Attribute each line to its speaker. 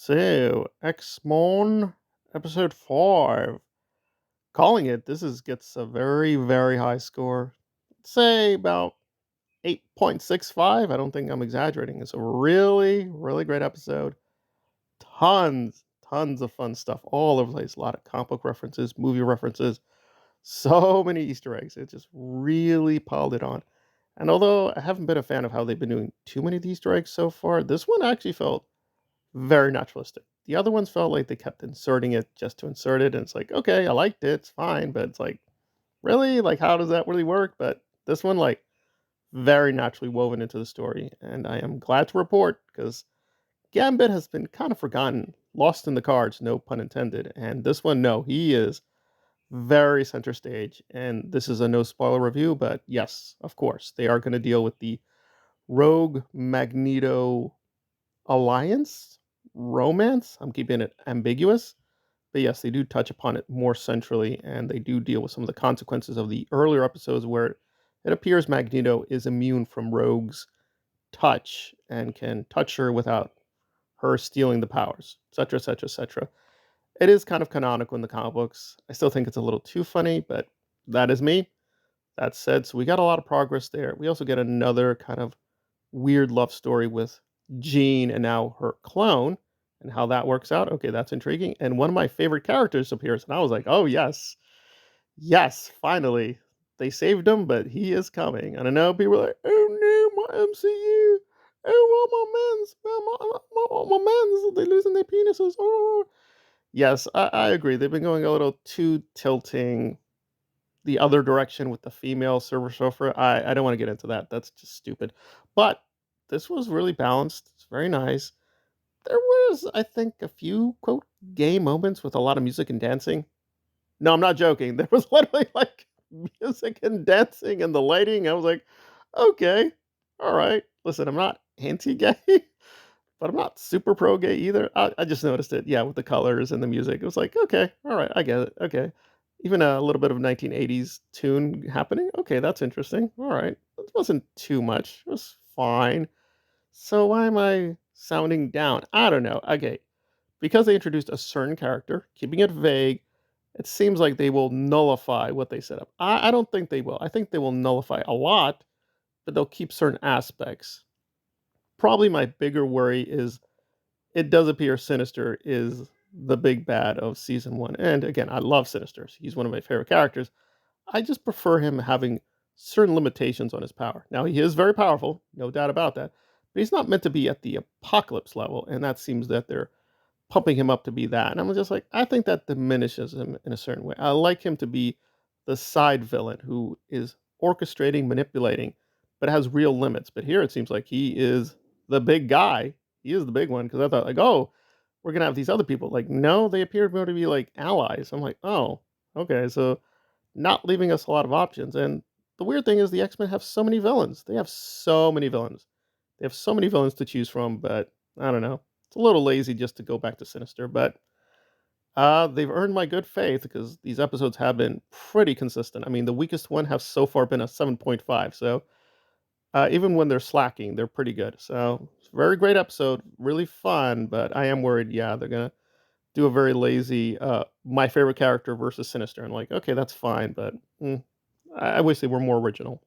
Speaker 1: So, X-Mon, episode 5. Calling it, gets a very, very high score. Say about 8.65. I don't think I'm exaggerating. It's a really, really great episode. Tons of fun stuff all over the place. A lot of comic book references, movie references, so many Easter eggs. It just really piled it on. And although I haven't been a fan of how they've been doing too many of the Easter eggs so far, this one actually felt very naturalistic. The other ones felt like they kept inserting it just to insert it, and it's like, okay, I liked it, it's fine, but it's like, really? Like, how does that really work? But this one, like, very naturally woven into the story, and I am glad to report because Gambit has been kind of forgotten, lost in the cards, no pun intended. And this one, no, he is very center stage. And this is a no spoiler review, but yes, of course, they are going to deal with the Rogue Magneto alliance, romance. I'm keeping it ambiguous. But yes, they do touch upon it more centrally, and they do deal with some of the consequences of the earlier episodes where it appears Magneto is immune from Rogue's touch and can touch her without her stealing the powers, etc., etc., etc. It is kind of canonical in the comic books. I still think it's a little too funny, but that is me. That said, so we got a lot of progress there. We also get another kind of weird love story with Jean and now her clone and how that works out. Okay, that's intriguing. And one of my favorite characters appears, and I was like, oh, yes, yes, finally. They saved him, but he is coming. And I know people are like, oh no, my MCU. Oh, all my men's, all my men's, they're losing their penises. Oh, yes, I agree. They've been going a little too tilting the other direction with the female server chauffeur. I don't want to get into that. That's just stupid. But this was really balanced. It's very nice. There was, I think, a few quote gay moments with a lot of music and dancing. No, I'm not joking. There was literally like music and dancing and the lighting. I was like, okay, all right. Listen, I'm not anti-gay, but I'm not super pro gay either. I just noticed it. Yeah, with the colors and the music. It was like, okay, all right, I get it. Okay. Even a little bit of 1980s tune happening. Okay, that's interesting. All right. It wasn't too much. It was fine. So why am I sounding down? I don't know. Okay. Because they introduced a certain character, keeping it vague, it seems like they will nullify what they set up. I don't think they will. I think they will nullify a lot, but they'll keep certain aspects. Probably my bigger worry is it does appear Sinister is the big bad of season one. And again, I love Sinister. He's one of my favorite characters. I just prefer him having certain limitations on his power. Now, he is very powerful, no doubt about that, but he's not meant to be at the apocalypse level. And that seems that they're pumping him up to be that. And I'm just like, I think that diminishes him in a certain way. I like him to be the side villain who is orchestrating, manipulating, but has real limits. But here it seems like he is the big guy. He is the big one because I thought like, oh, we're gonna have these other people. Like, no, they appear more to be like allies. I'm like, oh, okay, so not leaving us a lot of options. And the weird thing is the X Men have so many villains. They have so many villains. They have so many villains to choose from, but I don't know. It's a little lazy just to go back to Sinister, but they've earned my good faith because these episodes have been pretty consistent. I mean, the weakest one has so far been a 7.5. So even when they're slacking, they're pretty good. So it's a very great episode, really fun. But I am worried. Yeah, they're gonna do a very lazy my favorite character versus Sinister, and like, okay, that's fine, but I wish they were more original.